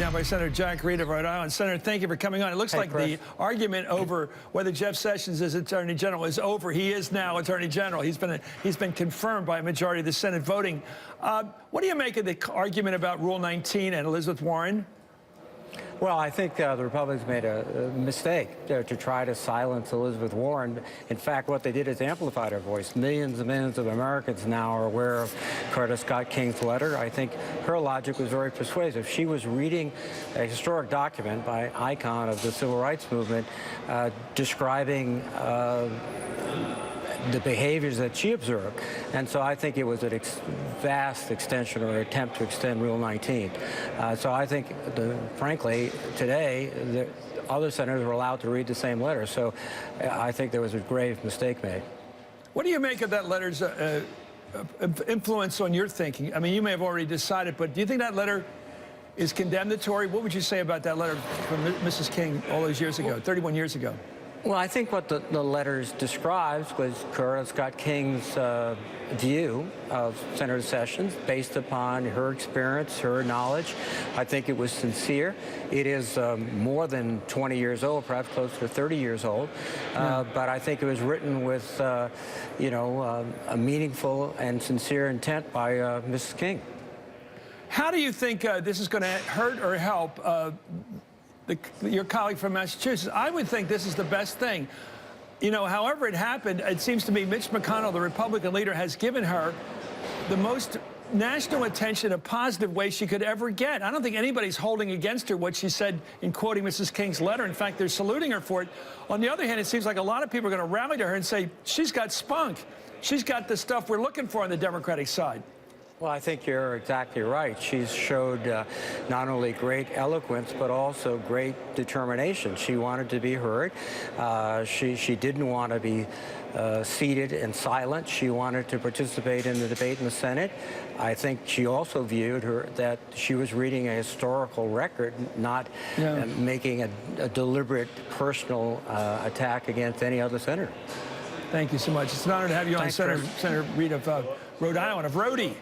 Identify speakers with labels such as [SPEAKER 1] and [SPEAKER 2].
[SPEAKER 1] now by Senator Jack Reed of Rhode Island. Senator, thank you for coming on. It looks like
[SPEAKER 2] Chris.
[SPEAKER 1] the argument over whether Jeff Sessions is Attorney General is over. He is now Attorney General. He's been confirmed by a majority of the Senate voting. What do you make of the argument about Rule 19 and Elizabeth Warren?
[SPEAKER 2] Well, I think the Republicans made a mistake to try to silence Elizabeth Warren. In fact, what they did is amplified her voice. Millions and millions of Americans now are aware of Coretta Scott King's letter. I think her logic was very persuasive. She was reading a historic document by an icon of the civil rights movement describing the behaviors that she observed. And so I think it was a vast extension or attempt to extend Rule 19. So I think, frankly, today, the other senators were allowed to read the same letter. So I think there was a grave mistake made.
[SPEAKER 1] What do you make of that letter's influence on your thinking? I mean, you may have already decided, but do you think that letter is condemnatory? What would you say about that letter from Mrs. King all those years ago, 31 years ago?
[SPEAKER 2] Well, I think what the letters describes was Coretta Scott King's view of Senator Sessions based upon her experience, her knowledge. I think it was sincere. It is more than 20 years old, perhaps close to 30 years old. But I think it was written with, a meaningful and sincere intent by Mrs. King.
[SPEAKER 1] How do you think this is going to hurt or help your colleague from Massachusetts? I would think this is the best thing. You know, however it happened, it seems to me Mitch McConnell, the Republican leader, has given her the most national attention, a positive way she could ever get. I don't think anybody's holding against her what she said in quoting Mrs. King's letter. In fact, they're saluting her for it. On the other hand, it seems like a lot of people are going to rally to her and say, she's got spunk. She's got the stuff we're looking for on the Democratic side.
[SPEAKER 2] Well, I think you're exactly right. She's showed not only great eloquence, but also great determination. She wanted to be heard. She didn't want to be seated and silent. She wanted to participate in the debate in the Senate. I think she also viewed that she was reading a historical record, not making a deliberate personal attack against any other senator.
[SPEAKER 1] Thank you so much. It's an honor to have you on, Senator Reed of Rhode Island, of Rhodey.